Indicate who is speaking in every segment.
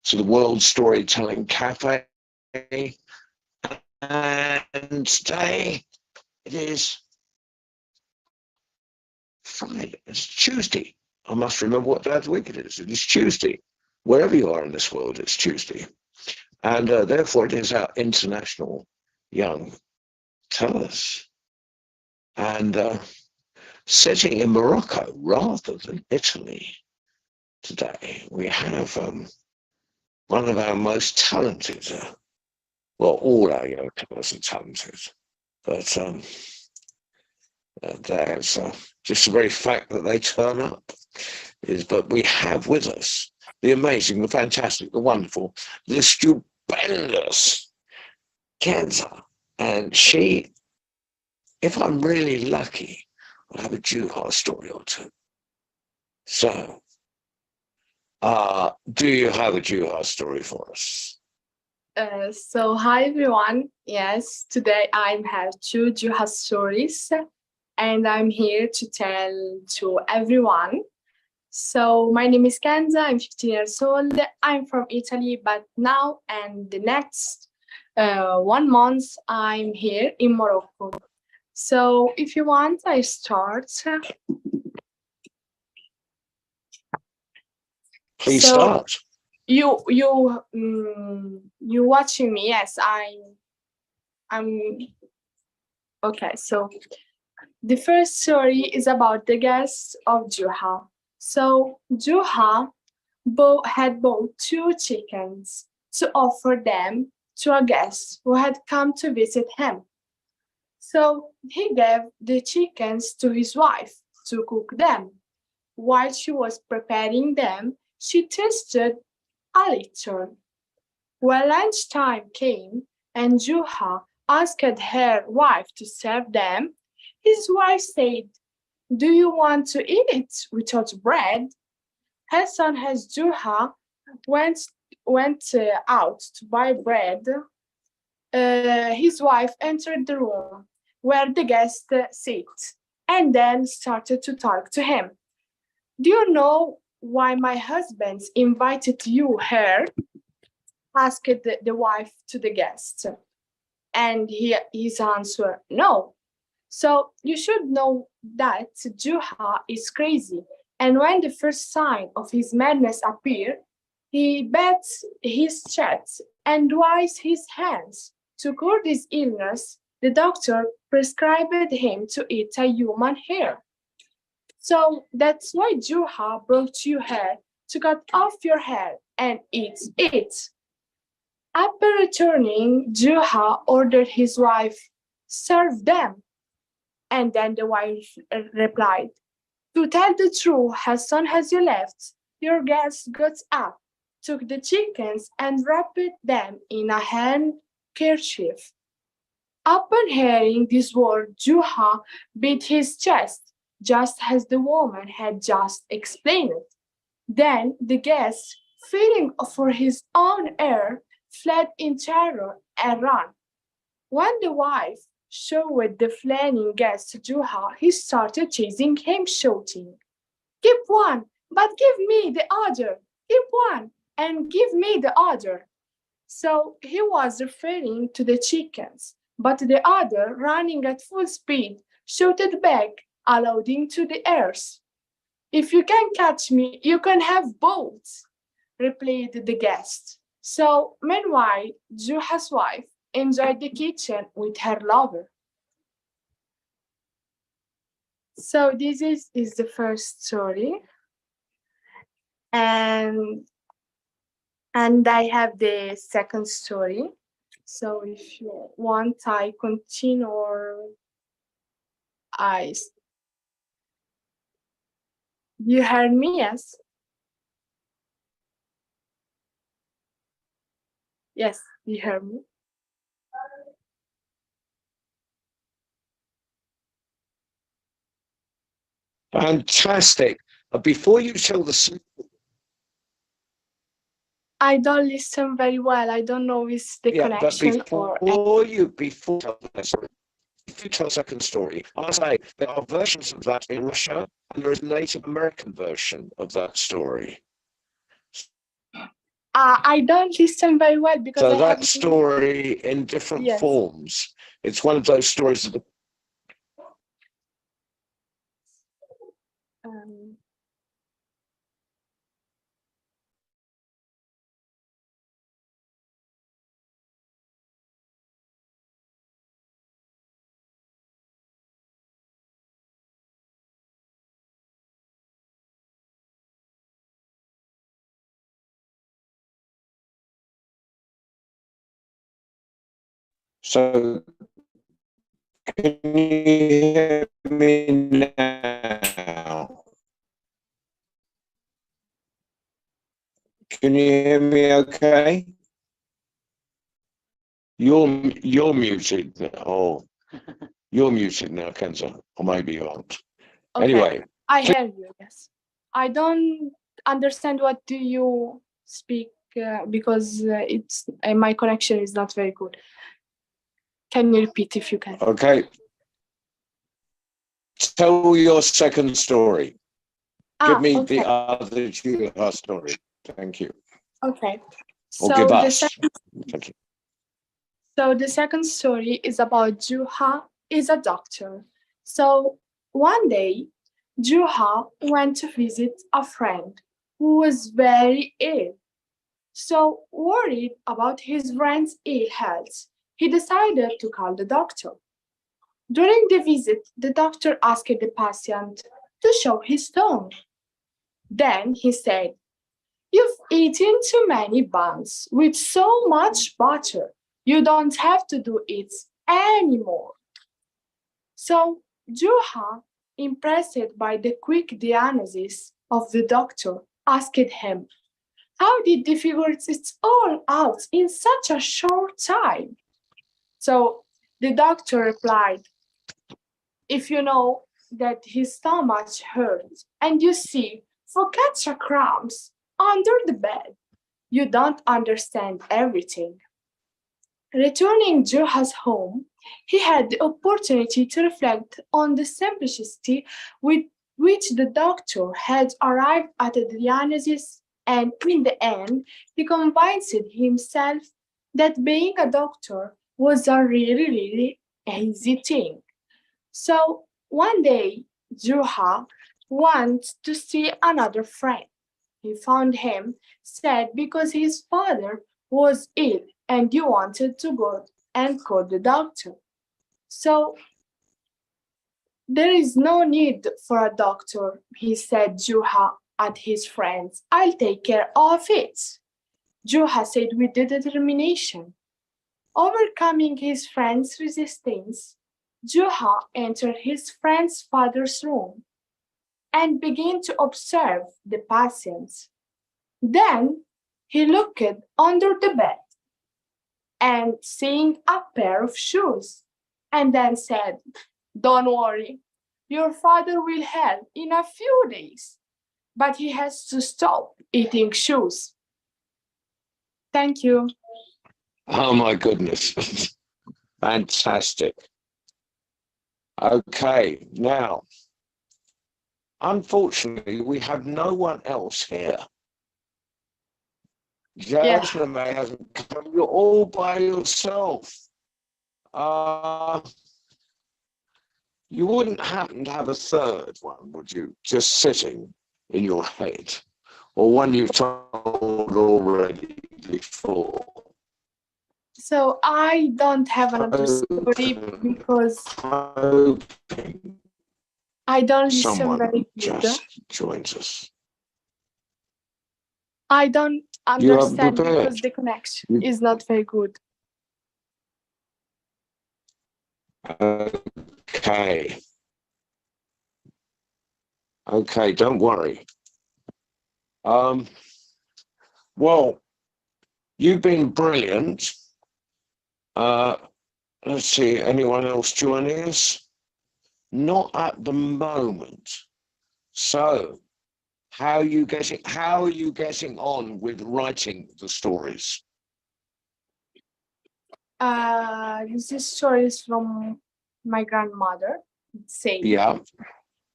Speaker 1: to the World Storytelling Cafe. And today it is Friday. It's Tuesday. I must remember what day of the week it is. It is Tuesday. Wherever you are in this world, it's Tuesday. And therefore it is our International Young Tellers. And sitting in Morocco rather than Italy today, we have one of our most talented, well, all our young tellers are talented, but there's just the very fact that they turn up is, but we have with us the amazing, the fantastic, the wonderful, the stupendous Kenza. And she, if I'm really lucky, will have a Juha story or two. So, do you have a Juha story for us?
Speaker 2: So hi everyone. Yes, today I have two Juha stories, and I'm here to tell to everyone. So my name is Kenza. I'm 15 years old. I'm from Italy, but now and the next 1 month I'm here in Morocco. So if you want, I start.
Speaker 1: Please
Speaker 2: So
Speaker 1: start.
Speaker 2: you watching me? Yes, I'm okay. So the first story is about the guests of Juha. So Juha had bought two chickens to offer them to a guest who had come to visit him. So he gave the chickens to his wife to cook them. While she was preparing them, she tasted a little. When lunchtime came and Juha asked her wife to serve them, his wife said, "Do you want to eat it without bread?" As soon as Juha went, went out to buy bread, his wife entered the room where the guest sat and then started to talk to him. "Do you know why my husband invited you here?" asked the wife to the guest. And his answer, "No." "So you should know that Juha is crazy, and when the first sign of his madness appeared, he beats his chest and dries his hands. To cure this illness, the doctor prescribed him to eat a human hair. So that's why Juha brought you here to cut off your hair and eat it." Upon returning, Juha ordered his wife, "Serve them." And then the wife replied, "To tell the truth, as soon as you left, your guest got up, took the chickens, and wrapped them in a handkerchief." Upon hearing this word, Juha beat his chest, just as the woman had just explained it. Then the guest, fearing for his own heir, fled in terror and ran. When the wife showed the fleeing guest to Juha, he started chasing him, shouting, "Keep one, but give me the other! Keep one, and give me the other!" So he was referring to the chickens, but the other, running at full speed, shouted back, alluding to the heirs. "If you can catch me, you can have both," replied the guest. So, meanwhile, Juha's wife enjoyed the kitchen with her lover. So this is the first story, and I have the second story. So if you want, I continue or I. You heard me, yes? Yes, you heard me.
Speaker 1: Fantastic. Before you tell the story,
Speaker 2: I don't listen very well. I don't know if it's the
Speaker 1: yeah, but
Speaker 2: connection or.
Speaker 1: if you tell second story, I'll say there are versions of that in Russia, and there is a Native American version of that story.
Speaker 2: I don't listen very well because
Speaker 1: So
Speaker 2: I have
Speaker 1: that story in different
Speaker 2: yes.
Speaker 1: forms. It's one of those stories of the
Speaker 2: Um,
Speaker 1: So can you hear me now? Can you hear me okay? You're muted. Oh, you're muted now, Kenza. Or maybe you aren't.
Speaker 2: okay,
Speaker 1: Anyway,
Speaker 2: I hear you. Yes, I don't understand what do you speak because it's my connection is not very good. Can you repeat if you can?
Speaker 1: okay. Tell your second story. Give me
Speaker 2: Okay,
Speaker 1: the other Juha story. Thank you.
Speaker 2: okay.
Speaker 1: Or give
Speaker 2: So the
Speaker 1: us.
Speaker 2: second,
Speaker 1: Thank you.
Speaker 2: so the second story is about Juha is a doctor. So one day, Juha went to visit a friend who was very ill. So worried about his friend's ill health, he decided to call the doctor. During the visit, the doctor asked the patient to show his tongue. Then he said, "You've eaten too many buns with so much butter. You don't have to do it anymore." So Juha, impressed by the quick diagnosis of the doctor, asked him, "How did they figure it all out in such a short time?" So the doctor replied, "If you know that his stomach hurts and you see focaccia crumbs under the bed, you don't understand everything." Returning Juha's home, he had the opportunity to reflect on the simplicity with which the doctor had arrived at a diagnosis, and in the end, he convinced himself that being a doctor was a really easy thing. So one day, Juha wanted to see another friend. He found him sad because his father was ill and he wanted to go and call the doctor. So there is no need for a doctor, he said Juha at his friends. "I'll take care of it." Juha said with determination. Overcoming his friend's resistance, Juha entered his friend's father's room and began to observe the patients. Then he looked under the bed and seeing a pair of shoes, and then said, "Don't worry, your father will help in a few days, but he has to stop eating shoes." Thank you.
Speaker 1: Oh my goodness. Fantastic. Okay, now, unfortunately, we have no one else here.
Speaker 2: Yeah.
Speaker 1: Jasmine hasn't come. You're all by yourself. Uh, you wouldn't happen to have a third one, would you? Just sitting in your head, or one you've told already before.
Speaker 2: So I don't have another story because I don't listen
Speaker 1: Someone
Speaker 2: very good.
Speaker 1: just joins us.
Speaker 2: I don't
Speaker 1: You haven't
Speaker 2: understand
Speaker 1: prepared.
Speaker 2: because the connection is not very good.
Speaker 1: Okay. Okay, don't worry. Well, you've been brilliant. Let's see, anyone else joining us? Not at the moment. So, how are you getting on with writing the stories?
Speaker 2: This story is from my grandmother, say,
Speaker 1: Yeah.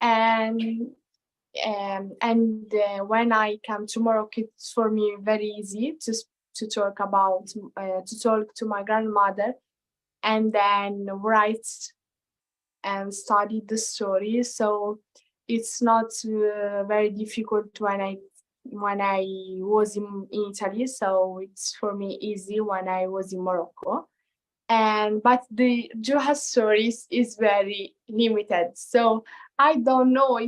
Speaker 2: and when I come to Morocco, it's for me very easy to talk about to talk to my grandmother and then write and study the story. So it's not very difficult when I was in Italy. So it's for me easy when I was in Morocco. And but the Juha stories is very limited. So I don't know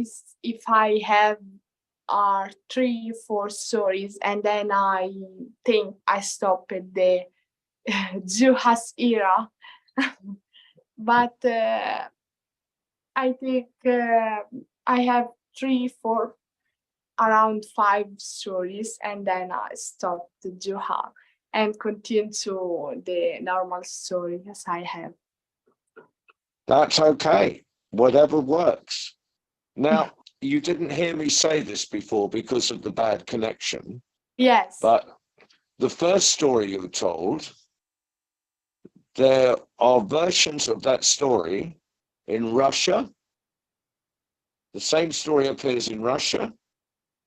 Speaker 2: if I have 3, 4 stories, and then I think I stop at the Juha's era. But I think I have 3, 4, around 5 stories, and then I stop the Juha and continue to the normal stories I have.
Speaker 1: That's okay. Whatever works. Now, you didn't hear me say this before because of the bad connection,
Speaker 2: Yes.
Speaker 1: but the first story you told, there are versions of that story in Russia. The same story appears in Russia,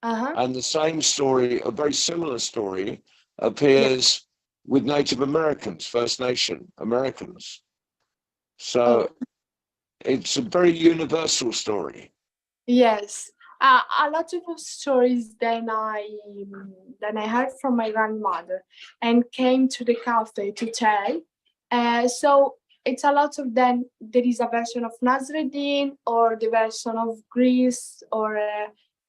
Speaker 1: and the same story, a very similar story, appears with Native Americans, First Nation Americans. So it's a very universal story.
Speaker 2: Yes. A lot of stories then I heard from my grandmother and came to the cafe to tell. So it's a lot of them. There is a version of Nasreddin or the version of Greece or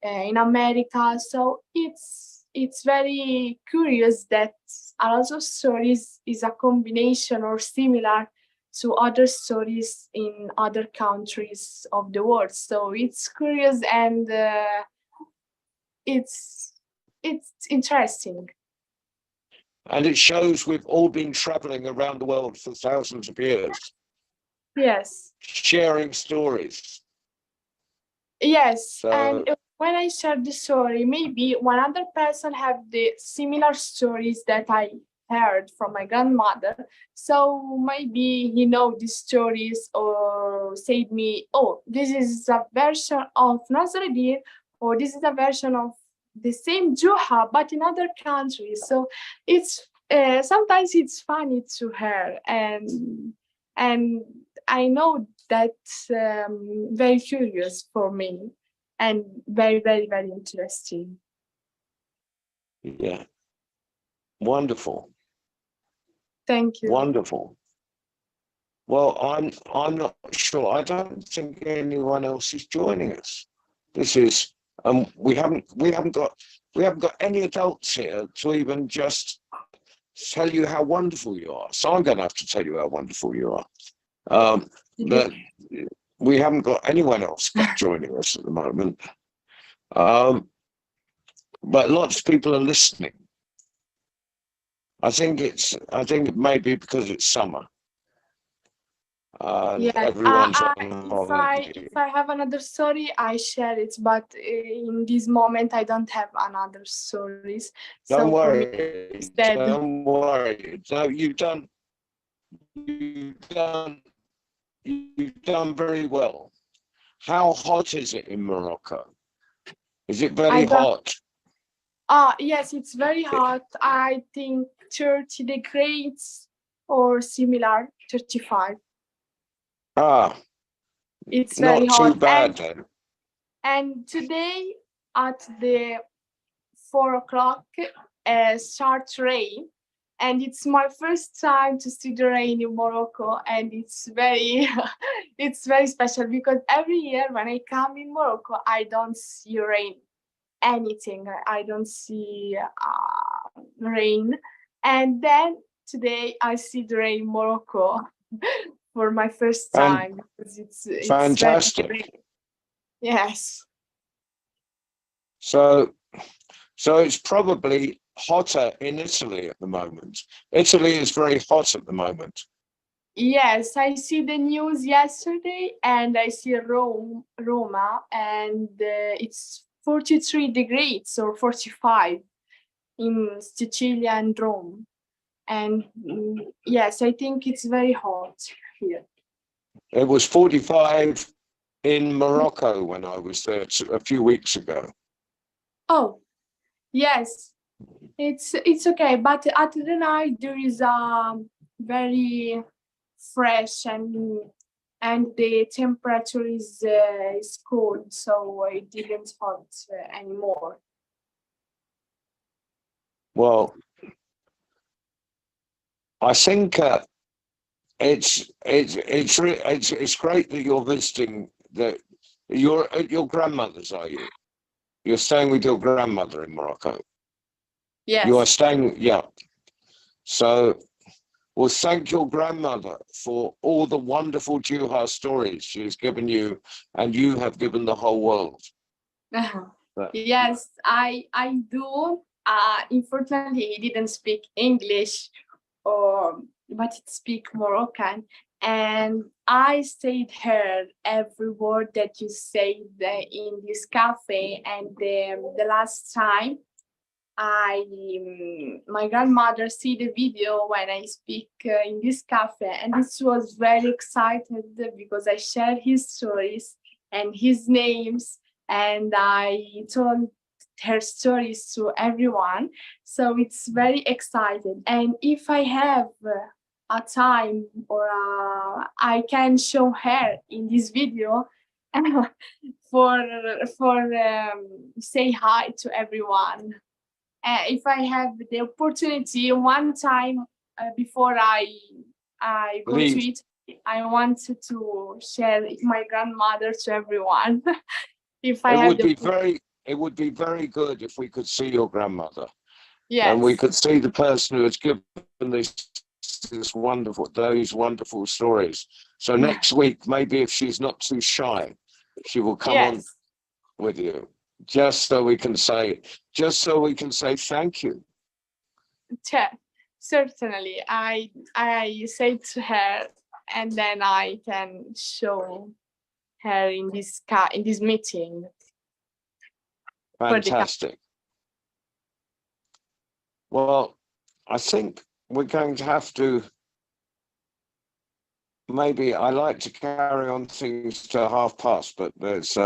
Speaker 2: in America. So it's very curious that a lot of stories is a combination or similar to other stories in other countries of the world. So it's curious and it's interesting.
Speaker 1: And it shows we've all been traveling around the world for thousands of years.
Speaker 2: Yes.
Speaker 1: Sharing stories.
Speaker 2: Yes.
Speaker 1: So,
Speaker 2: and when I share the story, maybe one other person have the similar stories that I heard from my grandmother. So maybe he know these stories or said me, oh, this is a version of Nasreddin, or this is a version of the same Juha, but in other countries. So it's sometimes it's funny to hear, and I know that's very curious for me and very, very, very interesting.
Speaker 1: Yeah. Wonderful.
Speaker 2: Thank you.
Speaker 1: Wonderful. Well, I'm not sure. I don't think anyone else is joining us. This is we haven't got any adults here to even just tell you how wonderful you are. So I'm going to have to tell you how wonderful you are. But we haven't got anyone else joining us at the moment. But lots of people are listening. I think it may be because it's summer. Everyone's on holiday.
Speaker 2: If I have another story, I share it. But in this moment, I don't have another stories.
Speaker 1: Don't
Speaker 2: so
Speaker 1: worry.
Speaker 2: For me,
Speaker 1: don't worry. So you've done very well. How hot is it in Morocco? Is it very hot?
Speaker 2: Yes, it's very hot. I think 30 degrees or similar, 35. It's very
Speaker 1: not
Speaker 2: hot.
Speaker 1: Too bad then.
Speaker 2: And today at the 4 o'clock starts rain, and it's my first time to see the rain in Morocco, and it's very it's very special because every year when I come in Morocco, I don't see rain, anything. I don't see rain, and then today I see the rain in Morocco for my first time because it's
Speaker 1: fantastic.
Speaker 2: Very, yes.
Speaker 1: So it's probably hotter in Italy at the moment. Italy is very hot at the moment.
Speaker 2: Yes, I see the news yesterday, and I see Roma, and it's 43 degrees or 45 in Sicilia and Rome. And yes, I think it's very hot here.
Speaker 1: It was 45 in Morocco when I was there a few weeks ago.
Speaker 2: Oh, yes, it's okay, but at the night there is very fresh and the temperature is cold, so it didn't hot anymore.
Speaker 1: Well, I think it's great that you're visiting. That you're at your grandmother's, are you? You're staying with your grandmother in Morocco.
Speaker 2: Yes.
Speaker 1: You are staying, yeah. So, well, thank your grandmother for all the wonderful Juha stories she has given you, and you have given the whole world.
Speaker 2: Yes, I do. Unfortunately, he didn't speak English, but he speak Moroccan, and I stayed heard every word that you said in this cafe. And the last time my grandmother see the video when I speak in this cafe, and this was very excited because I shared his stories and his names, and I told her stories to everyone. So it's very excited. And if I have a time or I can show her in this video for say hi to everyone. If I have the opportunity one time before I go to
Speaker 1: Leave.
Speaker 2: Italy, I wanted to share my grandmother to everyone. If I
Speaker 1: It
Speaker 2: have
Speaker 1: would
Speaker 2: the
Speaker 1: be very good if we could see your grandmother. And
Speaker 2: yes,
Speaker 1: we could see the person who has given those wonderful stories. So next week, maybe if she's not too shy, she will come on
Speaker 2: yes,
Speaker 1: with you, just so we can say thank you.
Speaker 2: certainly. I say to her, and then I can show her in this meeting for the
Speaker 1: Fantastic. Well, I think we're going to have to, maybe I like to carry on things to past, but there's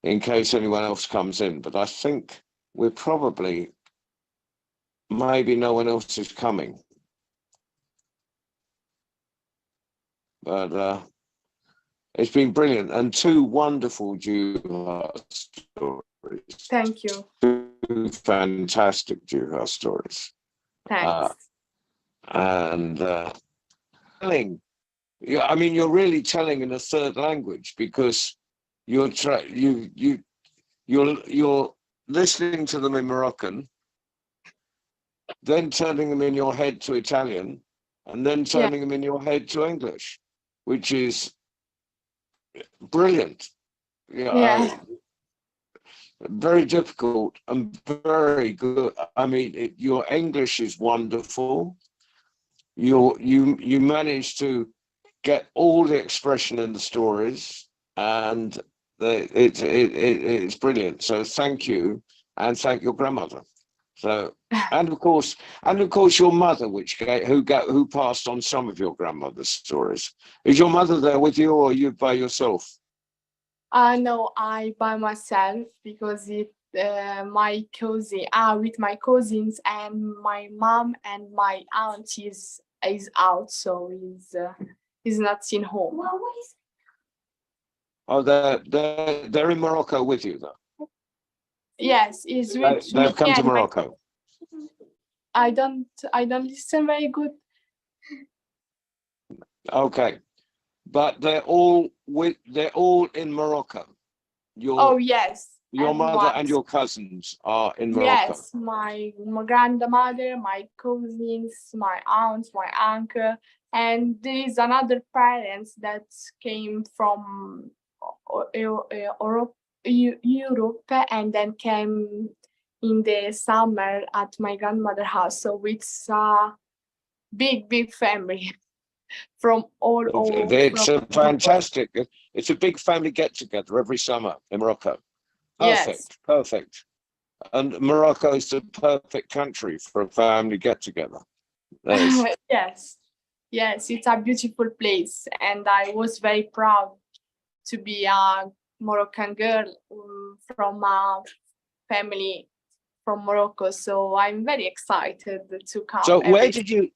Speaker 1: in case anyone else comes in, but I think we're probably, maybe no one else is coming. But it's been brilliant, and two wonderful Juha stories.
Speaker 2: Thank you.
Speaker 1: Two fantastic Juha stories.
Speaker 2: Thanks.
Speaker 1: And telling, yeah, I mean, you're really telling in a third language, because you're listening to them in Moroccan, then turning them in your head to Italian, and then turning them in your head to English, which is brilliant.
Speaker 2: Yeah.
Speaker 1: Very difficult and very good. I mean, your English is wonderful. You manage to get all the expression in the stories, and it's brilliant. So thank you, and thank your grandmother. So and of course your mother, who passed on some of your grandmother's stories. Is your mother there with you, or are you by yourself?
Speaker 2: No, I by myself because my cousin, with my cousins, and my mom and my aunt is out, so is not in home.
Speaker 1: Oh, they're in Morocco with you, though.
Speaker 2: Yes, is with
Speaker 1: They've come to
Speaker 2: and
Speaker 1: Morocco.
Speaker 2: I don't listen very good.
Speaker 1: Okay, but they're all in Morocco.
Speaker 2: Oh yes,
Speaker 1: Your mother and your cousins are in Morocco.
Speaker 2: Yes, my grandmother, my cousins, my aunt, my uncle, and there is another parents that came from Europe and then came in the summer at my grandmother's house. So it's a big family from all over.
Speaker 1: It's a fantastic. It's a big family get together every summer in Morocco. Perfect, perfect. And Morocco is the perfect country for a family get together.
Speaker 2: Yes, it's a beautiful place, and I was very proud to be a Moroccan girl from a family from Morocco. So I'm very excited to come.
Speaker 1: So where did you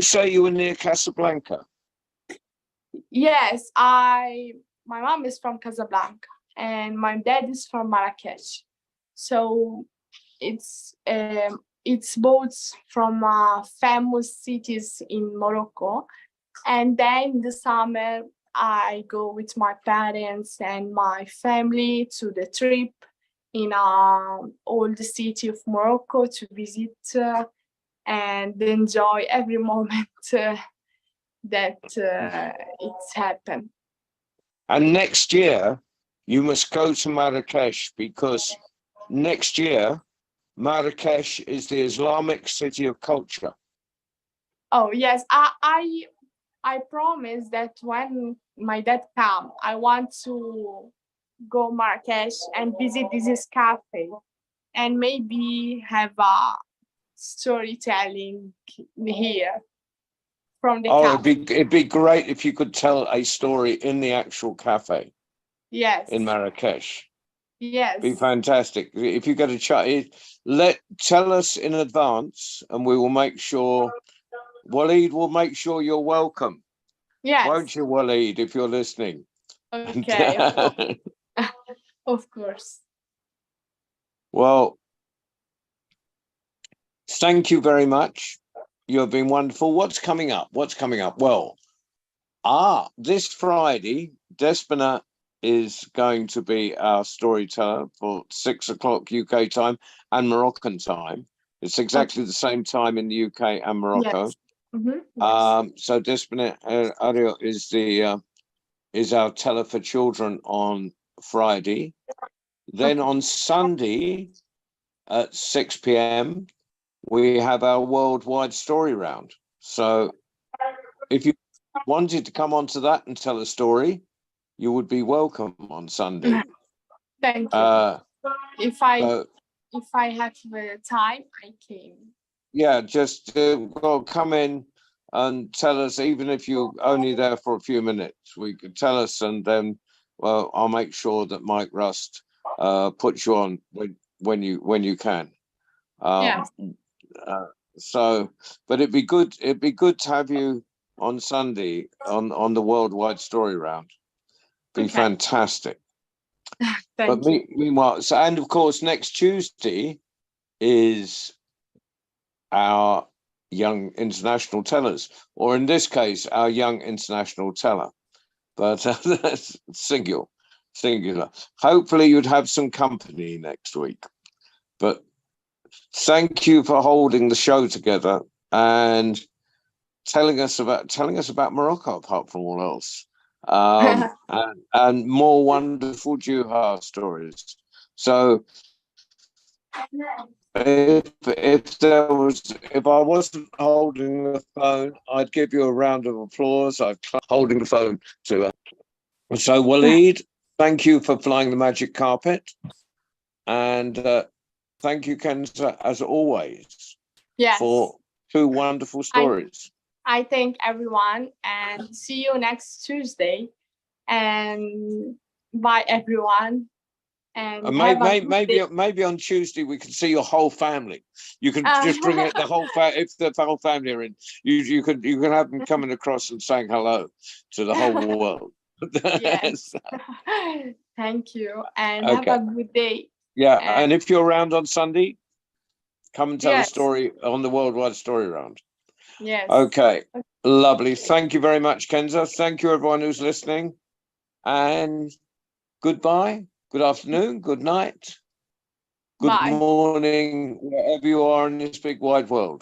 Speaker 1: say you were near Casablanca?
Speaker 2: Yes, my mom is from Casablanca and my dad is from Marrakech. So it's both from famous cities in Morocco. And then in the summer, I go with my parents and my family to the trip in all the city of Morocco to visit and enjoy every moment that it's happened.
Speaker 1: And next year, you must go to Marrakesh, because next year, Marrakesh is the Islamic city of culture.
Speaker 2: Oh yes, I promise that when my dad come, I want to go Marrakesh and visit this cafe and maybe have a storytelling here from the
Speaker 1: Oh,
Speaker 2: cafe.
Speaker 1: it'd be great if you could tell a story in the actual cafe
Speaker 2: Yes,
Speaker 1: in Marrakesh.
Speaker 2: yes,
Speaker 1: Be fantastic. If you get a chat, tell us in advance, and we will make sure. Waleed will make sure you're welcome, won't
Speaker 2: yes.
Speaker 1: you, Waleed, if you're listening?
Speaker 2: Okay, of course. Of course.
Speaker 1: Well, thank you very much. You have been wonderful. What's coming up? What's coming up? Well, this Friday, Despina is going to be our storyteller for 6 o'clock UK time and Moroccan time. It's exactly the same time in the UK and Morocco.
Speaker 2: Yes. Yes.
Speaker 1: So Despina Ario is our teller for children on Friday. Then on Sunday at 6 p.m. we have our worldwide story round. So if you wanted to come onto that and tell a story, you would be welcome on Sunday.
Speaker 2: Thank you. If I have time, I can.
Speaker 1: Yeah, just come in and tell us, even if you're only there for a few minutes. We could tell us, and then, well, I'll make sure that Mike Rust puts you on when you can.
Speaker 2: Yes.
Speaker 1: So, but it'd be good. It'd be good to have you on Sunday on the worldwide story round. Be fantastic.
Speaker 2: Thank you.
Speaker 1: Meanwhile, and of course, next Tuesday is our young international tellers, or in this case, our young international teller. But that's singular. Hopefully, you'd have some company next week. But thank you for holding the show together and telling us about Morocco, apart from all else, and more wonderful Juha stories. So if I wasn't holding the phone, I'd give you a round of applause. I'm holding the phone to. So Waleed, thank you for flying the magic carpet, and thank you, Kenza, as always, for 2 wonderful stories.
Speaker 2: I thank everyone and see you next Tuesday. And bye, everyone. And
Speaker 1: maybe on Tuesday we can see your whole family. You can just bring it the whole if the whole family are in. You can have them coming across and saying hello to the whole world.
Speaker 2: Yes. Thank you, and have a good day.
Speaker 1: Yeah, and if you're around on Sunday, come and tell a story on the worldwide story round.
Speaker 2: Yes.
Speaker 1: Okay. Lovely. Thank you very much, Kenza. Thank you, everyone who's listening. And goodbye. Good afternoon. Good night. Good morning, wherever you are in this big wide world.